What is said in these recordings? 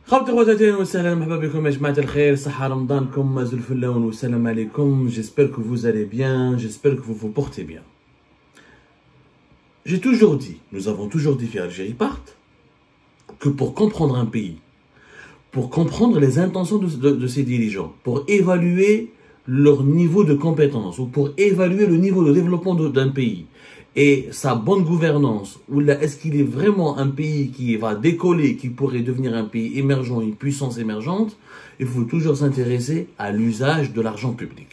خاوتي خواتاتي وسهلا مرحبا بكم يا جماعة الخير. صحة رمضانكم زلف اللون والسلام عليكم. J'espère que vous allez bien, j'espère que vous vous portez bien. J'ai toujours dit, nous avons toujours dit via Algérie Part, que pour comprendre un pays, pour comprendre les intentions de ses dirigeants, pour évaluer leur niveau de compétence ou pour évaluer le niveau de développement d'un pays et sa bonne gouvernance, ou là, est-ce qu'il est vraiment un pays qui va décoller, qui pourrait devenir un pays émergent, une puissance émergente, il faut toujours s'intéresser à l'usage de l'argent public.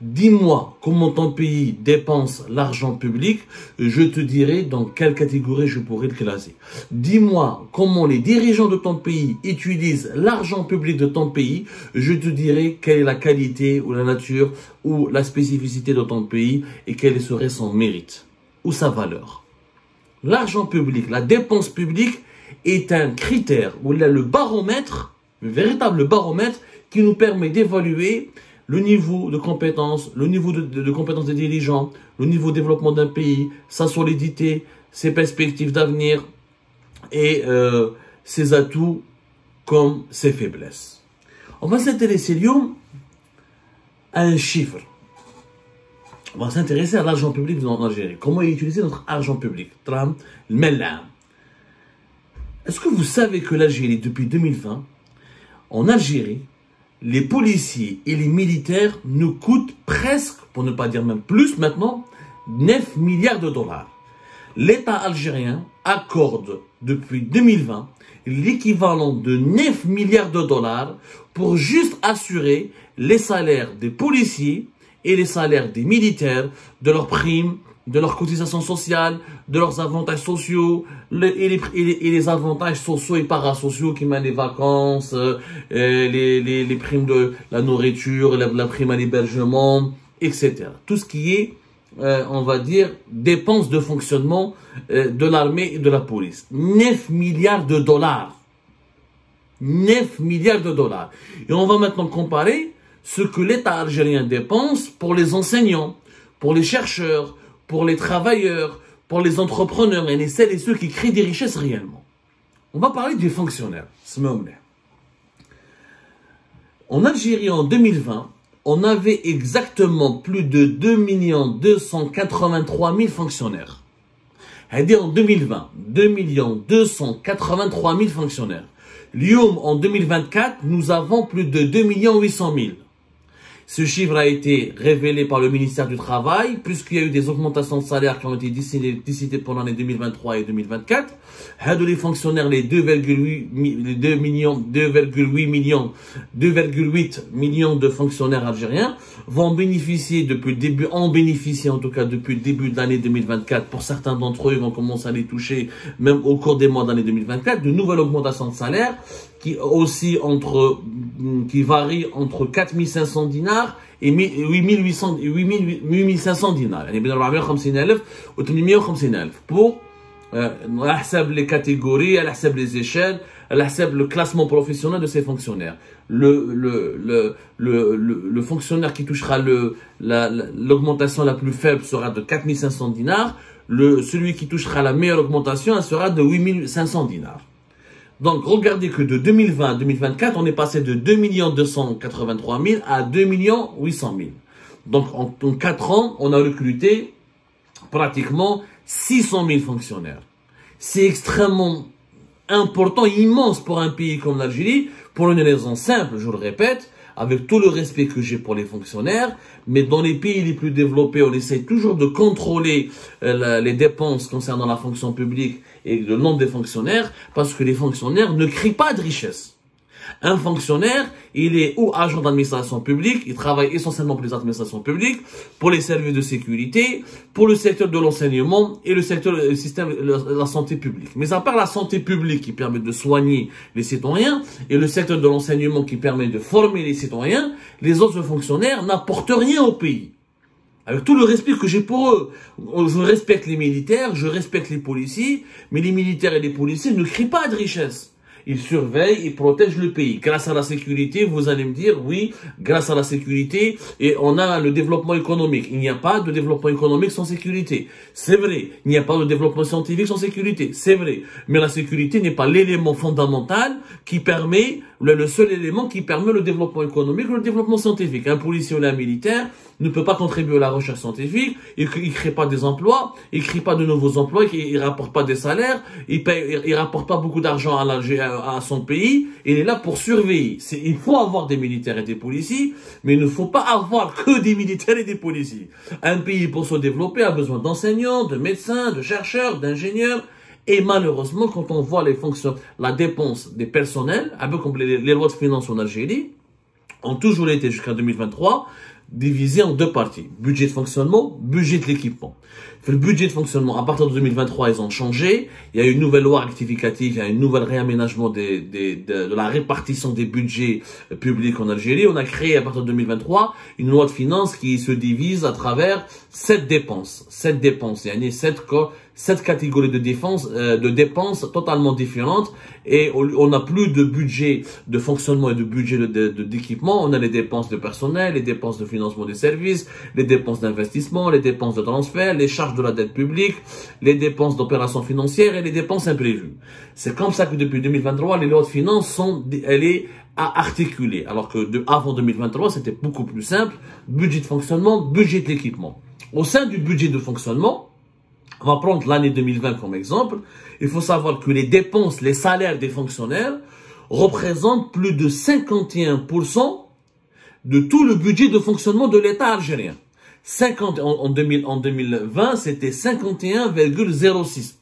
Dis-moi comment ton pays dépense l'argent public, je te dirai dans quelle catégorie je pourrais le classer. Dis-moi comment les dirigeants de ton pays utilisent l'argent public de ton pays, je te dirai quelle est la qualité ou la nature ou la spécificité de ton pays et quel serait son mérite ou sa valeur. L'argent public, la dépense publique est un critère, ou là le baromètre, le véritable baromètre qui nous permet d'évaluer le niveau de compétence, le niveau de compétence des dirigeants, le niveau de développement d'un pays, sa solidité, ses perspectives d'avenir et ses atouts comme ses faiblesses. On va s'intéresser, Lyon, à un chiffre. On va s'intéresser à l'argent public en Algérie. Comment utiliser notre argent public? Est-ce que vous savez que l'Algérie, depuis 2020, en Algérie, les policiers et les militaires nous coûtent presque, pour ne pas dire même plus maintenant, 9 milliards de dollars. L'État algérien accorde depuis 2020 l'équivalent de 9 milliards de dollars pour juste assurer les salaires des policiers et les salaires des militaires, de leurs primes, de leurs cotisations sociales, de leurs avantages sociaux, et les avantages sociaux et parasociaux qui mènent les vacances, les primes de la nourriture, la prime à l'hébergement, etc. Tout ce qui est, on va dire, dépenses de fonctionnement de l'armée et de la police. 9 milliards de dollars. 9 milliards de dollars. Et on va maintenant comparer ce que l'État algérien dépense pour les enseignants, pour les chercheurs, pour les travailleurs, pour les entrepreneurs et celles et ceux qui créent des richesses réellement. On va parler des fonctionnaires. En Algérie, en 2020, on avait exactement plus de 2 283 000 fonctionnaires. C'est-à-dire en 2020, 2 283 000 fonctionnaires. Lyon, en 2024, nous avons plus de 2 800 000. Ce chiffre a été révélé par le ministère du Travail, puisqu'il y a eu des augmentations de salaire qui ont été décidées pour l'année 2023 et 2024. Les fonctionnaires, les 2,8 millions de fonctionnaires algériens vont bénéficier depuis le début, en tout cas depuis le début de l'année 2024. Pour certains d'entre eux, ils vont commencer à les toucher même au cours des mois d'année 2024, de nouvelles augmentations de salaire qui varient entre 4 500 dinars et 8 500 dinars. يعني بين 450,000 و 850,000 pour على حساب les catégories, على حساب les échelles, على حساب le classement professionnel de ces fonctionnaires. Le fonctionnaire qui touchera l'augmentation la plus faible sera de 4 500 dinars. Celui qui touchera la meilleure augmentation sera de 8 500 dinars. Donc, regardez que de 2020 à 2024, on est passé de 2 283 000 à 2 800 000. Donc, en 4 ans, on a recruté pratiquement 600 000 fonctionnaires. C'est extrêmement important, immense pour un pays comme l'Algérie, pour une raison simple, je le répète, avec tout le respect que j'ai pour les fonctionnaires, mais dans les pays les plus développés, on essaie toujours de contrôler les dépenses concernant la fonction publique et le nombre des fonctionnaires, parce que les fonctionnaires ne créent pas de richesse. Un fonctionnaire, il est ou agent d'administration publique, il travaille essentiellement pour les administrations publiques, pour les services de sécurité, pour le secteur de l'enseignement et le système de la santé publique. Mais à part la santé publique qui permet de soigner les citoyens et le secteur de l'enseignement qui permet de former les citoyens, les autres fonctionnaires n'apportent rien au pays. Avec tout le respect que j'ai pour eux. Je respecte les militaires, je respecte les policiers, mais les militaires et les policiers ne créent pas de richesse. ils surveillent, ils protègent le pays. Grâce à la sécurité, vous allez me dire, oui, grâce à la sécurité, et on a le développement économique. Il n'y a pas de développement économique sans sécurité. C'est vrai. Il n'y a pas de développement scientifique sans sécurité. C'est vrai. Mais la sécurité n'est pas l'élément fondamental qui permet, le seul élément qui permet le développement économique ou le développement scientifique. Un policier ou un militaire ne peut pas contribuer à la recherche scientifique, il crée pas des emplois, il crée pas de nouveaux emplois, il rapporte pas des salaires, il rapporte pas beaucoup d'argent à son pays, il est là pour surveiller. Il faut avoir des militaires et des policiers, mais il ne faut pas avoir que des militaires et des policiers. Un pays, pour se développer, a besoin d'enseignants, de médecins, de chercheurs, d'ingénieurs. Et malheureusement, quand on voit les fonctions, la dépense des personnels, un peu comme les lois de finances en Algérie, ont toujours été jusqu'à 2023 divisées en deux parties. Budget de fonctionnement, budget de l'équipement. Le budget de fonctionnement, à partir de 2023, ils ont changé. Il y a une nouvelle loi rectificative, il y a un nouvel réaménagement de la répartition des budgets publics en Algérie. On a créé, à partir de 2023, une loi de finances qui se divise à travers 7 dépenses. 7 dépenses. Il y a 7 catégories de dépenses totalement différentes, et on n'a plus de budget de fonctionnement et de budget d'équipement. On a les dépenses de personnel, les dépenses de financement des services, les dépenses d'investissement, les dépenses de transfert, les charges de la dette publique, les dépenses d'opérations financières et les dépenses imprévues. C'est comme ça que depuis 2023, les lois de finances elle est à articuler. Alors que avant 2023, c'était beaucoup plus simple. Budget de fonctionnement, budget de l'équipement. Au sein du budget de fonctionnement, on va prendre l'année 2020 comme exemple. Il faut savoir que les dépenses, les salaires des fonctionnaires représentent plus de 51% de tout le budget de fonctionnement de l'État algérien. En 2020, c'était 51,06%.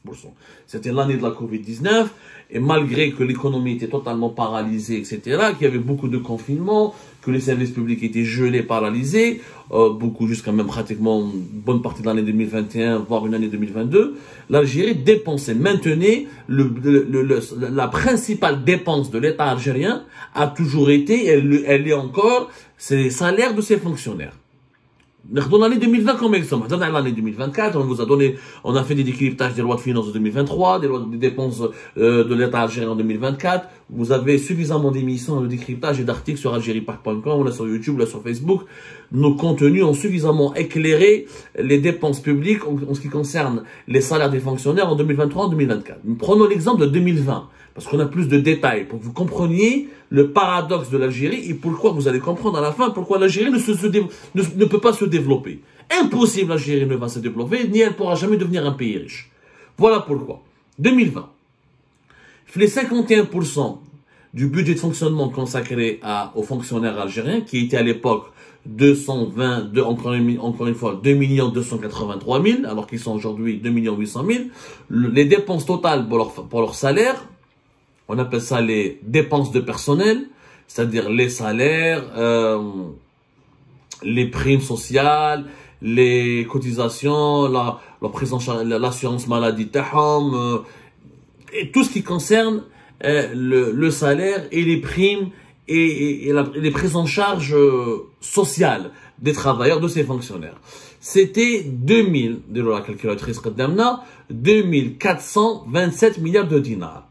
C'était l'année de la Covid-19. Et malgré que l'économie était totalement paralysée, etc., qu'il y avait beaucoup de confinements, que les services publics étaient gelés, paralysés, beaucoup jusqu'à même pratiquement une bonne partie de l'année 2021, voire une année 2022, l'Algérie dépensait, maintenait la principale dépense de l'État algérien a toujours été, elle est encore, c'est les salaires de ses fonctionnaires. Dans l'année 2020 comme exemple, dans l'année 2024, on a fait des décryptages des lois de finances de 2023, des dépenses de l'État algérien en 2024. Vous avez suffisamment d'émissions de décryptage et d'articles sur algériepark.com, là sur YouTube, là sur Facebook. Nos contenus ont suffisamment éclairé les dépenses publiques en ce qui concerne les salaires des fonctionnaires en 2023 en 2024. Nous prenons l'exemple de 2020. Parce qu'on a plus de détails, pour que vous compreniez le paradoxe de l'Algérie et pourquoi vous allez comprendre à la fin pourquoi l'Algérie ne peut pas se développer. Impossible, l'Algérie ne va se développer, ni elle pourra jamais devenir un pays riche. Voilà pourquoi. 2020. Les 51% du budget de fonctionnement consacré aux fonctionnaires algériens, qui était à l'époque 220, encore une fois, 2 283 000, alors qu'ils sont aujourd'hui 2 800 000, les dépenses totales pour leur salaire, on appelle ça les dépenses de personnel, c'est-à-dire les salaires, les primes sociales, les cotisations, la prise en charge, l'assurance maladie, et tout ce qui concerne le salaire et les primes et les prises en charge sociales des travailleurs, de ces fonctionnaires. C'était 2427 milliards de dinars.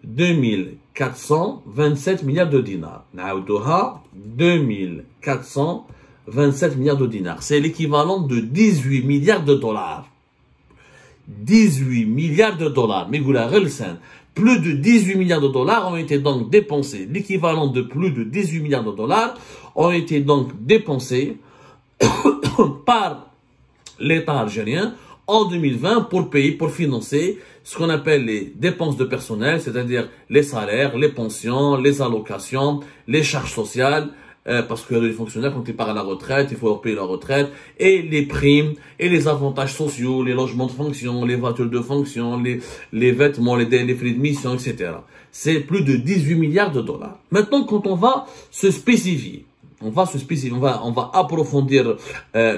2427 milliards de dinars. 2427 milliards de dinars. C'est l'équivalent de 18 milliards de dollars. 18 milliards de dollars. Mais vous la plus de 18 milliards de dollars ont été donc dépensés. L'équivalent de plus de 18 milliards de dollars ont été donc dépensés par l'État algérien en 2020 pour financer ce qu'on appelle les dépenses de personnel, c'est-à-dire les salaires, les pensions, les allocations, les charges sociales, parce que les fonctionnaires, quand ils partent à la retraite, il faut leur payer la retraite, et les primes, et les avantages sociaux, les logements de fonction, les voitures de fonction, les vêtements, les frais de mission, etc. C'est plus de 18 milliards de dollars. Maintenant, quand on va se spécifier, on va approfondir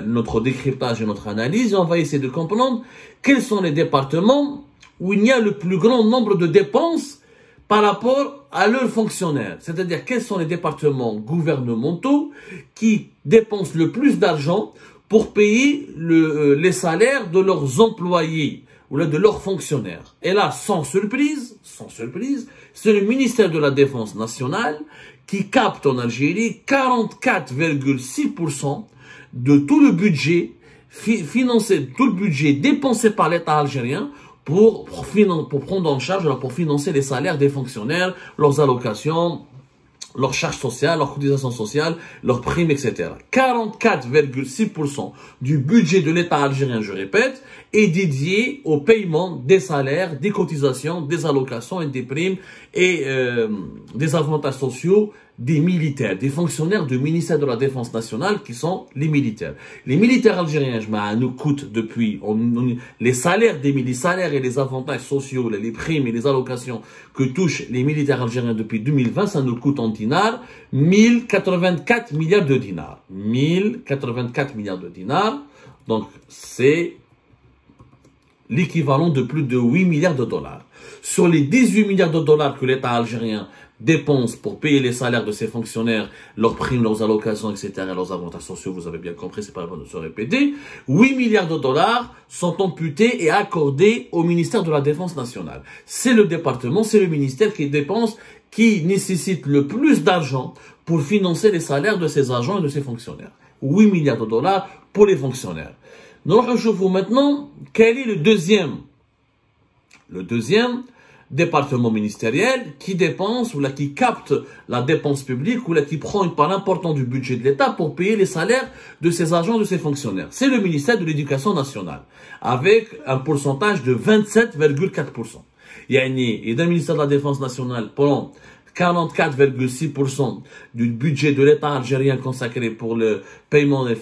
notre décryptage et notre analyse, et on va essayer de comprendre quels sont les départements où il y a le plus grand nombre de dépenses par rapport à leurs fonctionnaires. C'est-à-dire quels sont les départements gouvernementaux qui dépensent le plus d'argent pour payer les salaires de leurs employés. ou là de leurs fonctionnaires. Et là, sans surprise, c'est le ministère de la Défense nationale qui capte en Algérie 44,6% de tout le budget financé, tout le budget dépensé par l'État algérien pour prendre en charge, pour financer les salaires des fonctionnaires, leurs allocations, leurs charges sociales, leurs cotisations sociales, leurs primes, etc. 44,6% du budget de l'État algérien, je répète, est dédié au paiement des salaires, des cotisations, des allocations et des primes et des avantages sociaux des militaires, des fonctionnaires du ministère de la Défense nationale qui sont les militaires. Les militaires algériens, nous coûtent depuis, les salaires les salaires et les avantages sociaux, les primes et les allocations que touchent les militaires algériens depuis 2020, ça nous coûte en dinars 1084 milliards de dinars. 1084 milliards de dinars. Donc, c'est l'équivalent de plus de 8 milliards de dollars. Sur les 18 milliards de dollars que l'État algérien dépense pour payer les salaires de ses fonctionnaires, leurs primes, leurs allocations, etc., leurs avantages sociaux, vous avez bien compris, c'est pas la peine de se répéter, 8 milliards de dollars sont amputés et accordés au ministère de la Défense nationale. C'est le département, c'est le ministère qui nécessite le plus d'argent pour financer les salaires de ses agents et de ses fonctionnaires. 8 milliards de dollars pour les fonctionnaires. Nous retrouvons maintenant quel est le deuxième département ministériel qui dépense ou là qui capte la dépense publique ou là qui prend une part importante du budget de l'État pour payer les salaires de ses agents, de ses fonctionnaires. C'est le ministère de l'Éducation nationale avec un pourcentage de 27,4%. Et d'un ministère de la Défense nationale prend 44,6% du budget de l'État algérien consacré pour le paiement des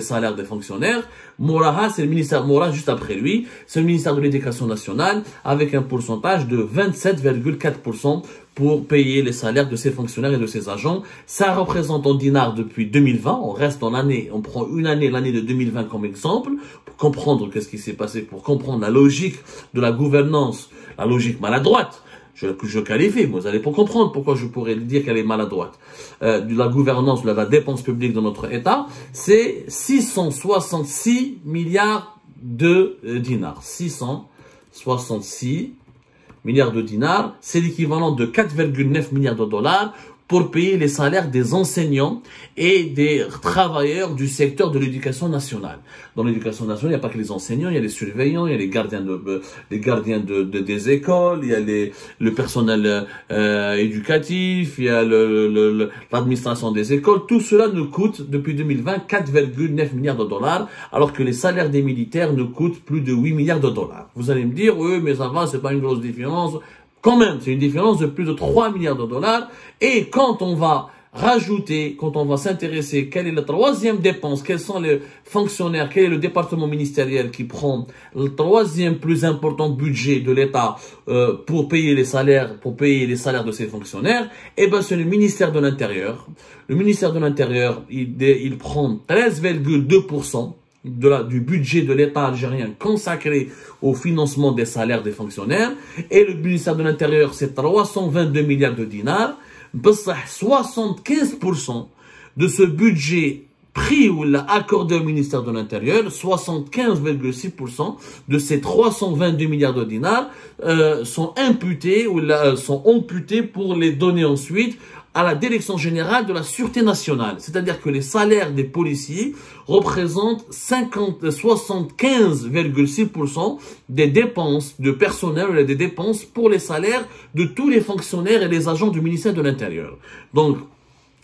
salaires des fonctionnaires. Mouraha, c'est le ministère Mouraha juste après lui, c'est le ministère de l'Éducation nationale avec un pourcentage de 27,4% pour payer les salaires de ses fonctionnaires et de ses agents. Ça représente en dinars depuis 2020. On reste en année, on prend l'année de 2020 comme exemple pour comprendre qu'est-ce qui s'est passé, pour comprendre la logique de la gouvernance, la logique maladroite. Je qualifie, vous allez pour comprendre pourquoi je pourrais dire qu'elle est maladroite. De la gouvernance, de la dépense publique de notre État, c'est 666 milliards de dinars. 666 milliards de dinars, c'est l'équivalent de 4,9 milliards de dollars pour payer les salaires des enseignants et des travailleurs du secteur de l'éducation nationale. Dans l'éducation nationale, il n'y a pas que les enseignants, il y a les surveillants, il y a les gardiens des écoles, il y a le personnel éducatif, il y a l'administration des écoles. Tout cela nous coûte, depuis 2020, 4,9 milliards de dollars, alors que les salaires des militaires nous coûtent plus de 8 milliards de dollars. Vous allez me dire, oui, mais ça va, c'est pas une grosse différence. Quand même, c'est une différence de plus de 3 milliards de dollars. Et quand on va rajouter, quand on va s'intéresser, quelle est la troisième dépense, quels sont les fonctionnaires, quel est le département ministériel qui prend le troisième plus important budget de l'État pour payer les salaires de ses fonctionnaires, eh ben c'est le ministère de l'Intérieur. Le ministère de l'Intérieur, il prend 13,2% du budget de l'État algérien consacré au financement des salaires des fonctionnaires. Et le ministère de l'Intérieur, c'est 322 milliards de dinars. 75% de ce budget pris ou accordé au ministère de l'Intérieur, 75,6% de ces 322 milliards de dinars sont imputés ou sont amputés pour les donner ensuite à la Direction générale de la Sûreté nationale. C'est-à-dire que les salaires des policiers représentent 75,6% des dépenses de personnel et des dépenses pour les salaires de tous les fonctionnaires et les agents du ministère de l'Intérieur. Donc,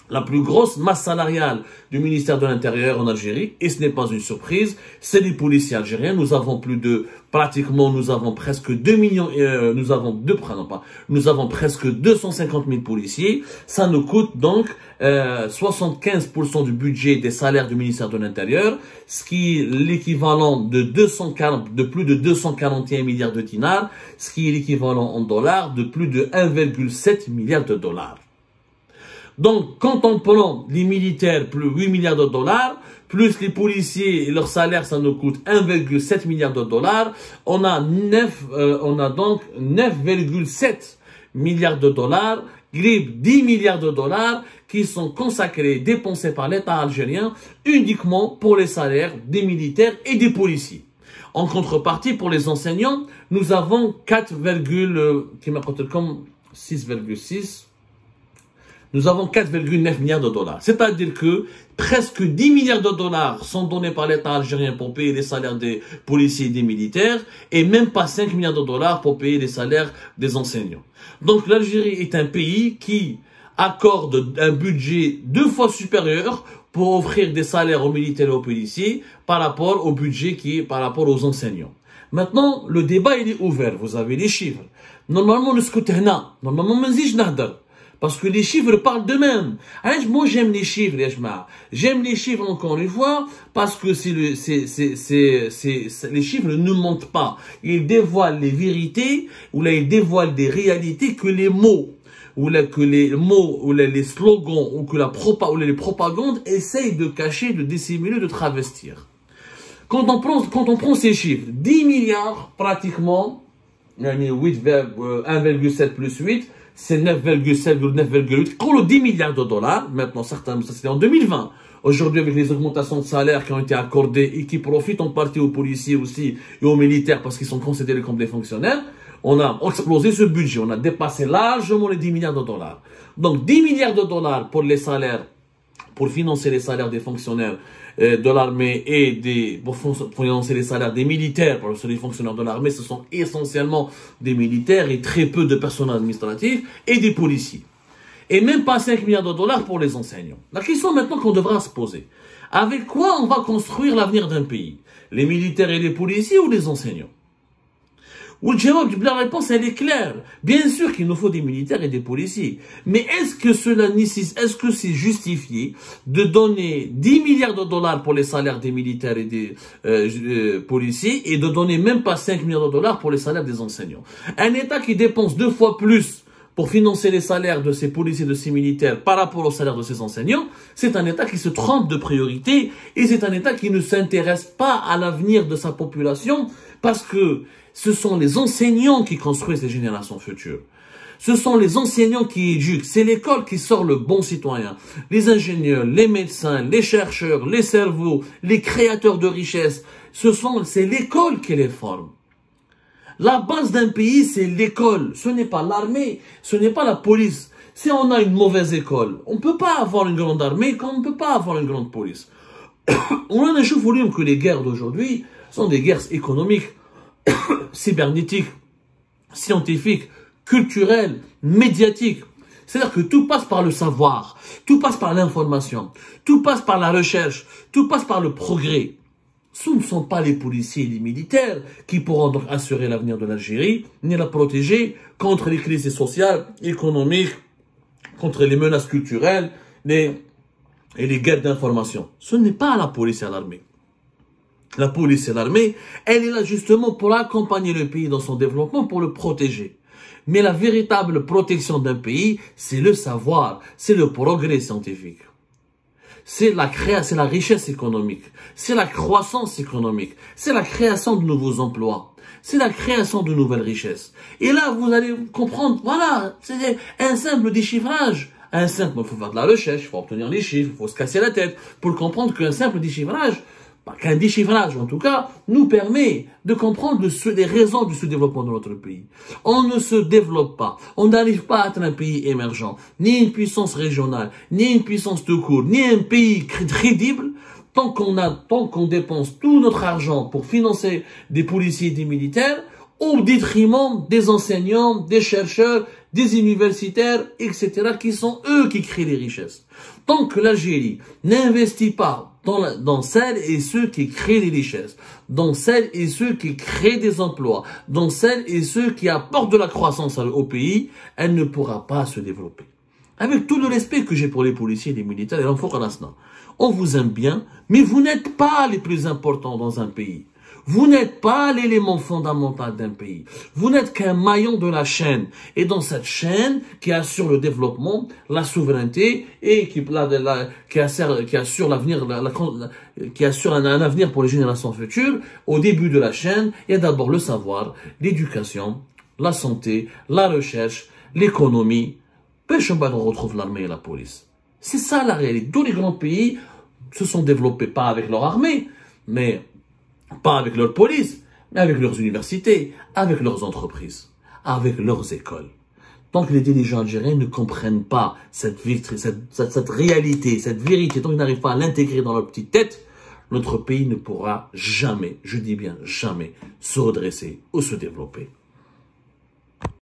la plus grosse masse salariale du ministère de l'Intérieur en Algérie, et ce n'est pas une surprise, c'est les policiers algériens. Nous avons presque 2 millions, nous avons presque 250 000 policiers. Ça nous coûte donc 75% du budget des salaires du ministère de l'Intérieur, ce qui est l'équivalent de plus de 241 milliards de dinars, ce qui est l'équivalent en dollars de plus de 1,7 milliard de dollars. Donc, quand on prend les militaires plus 8 milliards de dollars, plus les policiers et leur salaire, ça nous coûte 1,7 milliard de dollars, on a donc 9,7 milliards de dollars, 10 milliards de dollars qui sont consacrés, dépensés par l'État algérien uniquement pour les salaires des militaires et des policiers. En contrepartie, pour les enseignants, nous avons 6,6. Nous avons 4,9 milliards de dollars. C'est-à-dire que presque 10 milliards de dollars sont donnés par l'État algérien pour payer les salaires des policiers et des militaires, et même pas 5 milliards de dollars pour payer les salaires des enseignants. Donc l'Algérie est un pays qui accorde un budget 2 fois supérieur pour offrir des salaires aux militaires et aux policiers par rapport au budget qui est par rapport aux enseignants. Maintenant, le débat il est ouvert. Vous avez les chiffres. Normalement, parce que les chiffres parlent d'eux-mêmes. Moi, j'aime les chiffres, j'aime les chiffres encore une fois, parce que les chiffres ne mentent pas. Ils dévoilent les vérités, ou là, ils dévoilent des réalités que les mots, ou les slogans, ou que les propagandes essayent de cacher, de dissimuler, de travestir. Quand on prend ces chiffres, 10 milliards, pratiquement, 1,7 plus 8, c'est 9,7 ou 9,8. Quand le 10 milliards de dollars, maintenant certains, ça c'était en 2020. Aujourd'hui, avec les augmentations de salaire qui ont été accordées et qui profitent en partie aux policiers aussi et aux militaires parce qu'ils sont considérés comme des fonctionnaires, on a explosé ce budget. On a dépassé largement les 10 milliards de dollars. Donc 10 milliards de dollars pour les salaires, pour financer les salaires des fonctionnaires de l'armée et pour financer les salaires des militaires, parce que les fonctionnaires de l'armée, ce sont essentiellement des militaires et très peu de personnel administratif et des policiers. Et même pas 5 milliards de dollars pour les enseignants. La question maintenant qu'on devra se poser, avec quoi on va construire l'avenir d'un pays? Les militaires et les policiers ou les enseignants? La réponse, elle est claire. Bien sûr qu'il nous faut des militaires et des policiers. Mais est-ce que c'est justifié de donner 10 milliards de dollars pour les salaires des militaires et des policiers et de donner même pas 5 milliards de dollars pour les salaires des enseignants? Un État qui dépense 2 fois plus pour financer les salaires de ses policiers et de ses militaires par rapport aux salaires de ses enseignants, c'est un État qui se trompe de priorité et c'est un État qui ne s'intéresse pas à l'avenir de sa population parce que ce sont les enseignants qui construisent les générations futures. Ce sont les enseignants qui éduquent. C'est l'école qui sort le bon citoyen. Les ingénieurs, les médecins, les chercheurs, les cerveaux, les créateurs de richesses, c'est l'école qui les forme. La base d'un pays, c'est l'école. Ce n'est pas l'armée, ce n'est pas la police. Si on a une mauvaise école, on ne peut pas avoir une grande armée comme on ne peut pas avoir une grande police. On a un volume que les guerres d'aujourd'hui sont des guerres économiques, cybernétiques, scientifiques, culturelles, médiatiques. C'est-à-dire que tout passe par le savoir, tout passe par l'information, tout passe par la recherche, tout passe par le progrès. Ce ne sont pas les policiers et les militaires qui pourront donc assurer l'avenir de l'Algérie, ni la protéger contre les crises sociales, économiques, contre les menaces culturelles et les guerres d'information. Ce n'est pas la police et l'armée. La police et l'armée, elle est là justement pour accompagner le pays dans son développement, pour le protéger. Mais la véritable protection d'un pays, c'est le savoir, c'est le progrès scientifique. C'est la richesse économique, c'est la croissance économique, c'est la création de nouveaux emplois, c'est la création de nouvelles richesses. Et là, vous allez comprendre, voilà, c'est un simple déchiffrage. Il faut faire de la recherche, il faut obtenir les chiffres, il faut se casser la tête pour comprendre qu'un simple déchiffrage, qu'un déchiffrage en tout cas, nous permet de comprendre les raisons du sous-développement de notre pays. On ne se développe pas, on n'arrive pas à être un pays émergent, ni une puissance régionale, ni une puissance de cours, ni un pays crédible, tant qu'on dépense tout notre argent pour financer des policiers et des militaires, au détriment des enseignants, des chercheurs, des universitaires, etc., qui sont eux qui créent les richesses. Tant que l'Algérie n'investit pas dans celles et ceux qui créent les richesses, dans celles et ceux qui créent des emplois, dans celles et ceux qui apportent de la croissance au pays, elle ne pourra pas se développer. Avec tout le respect que j'ai pour les policiers et les militaires, et l'enfant on vous aime bien, mais vous n'êtes pas les plus importants dans un pays. Vous n'êtes pas l'élément fondamental d'un pays. Vous n'êtes qu'un maillon de la chaîne. Et dans cette chaîne qui assure le développement, la souveraineté et qui assure l'avenir, qui assure un avenir pour les générations futures, au début de la chaîne, il y a d'abord le savoir, l'éducation, la santé, la recherche, l'économie. Peu on retrouve l'armée et la police. C'est ça la réalité. Tous les grands pays se sont développés pas avec leur armée, mais pas avec leur police, avec leurs universités, avec leurs entreprises, avec leurs écoles. Tant que les dirigeants algériens ne comprennent pas cette réalité, cette vérité, tant qu'ils n'arrivent pas à l'intégrer dans leur petite tête, notre pays ne pourra jamais, je dis bien jamais, se redresser ou se développer.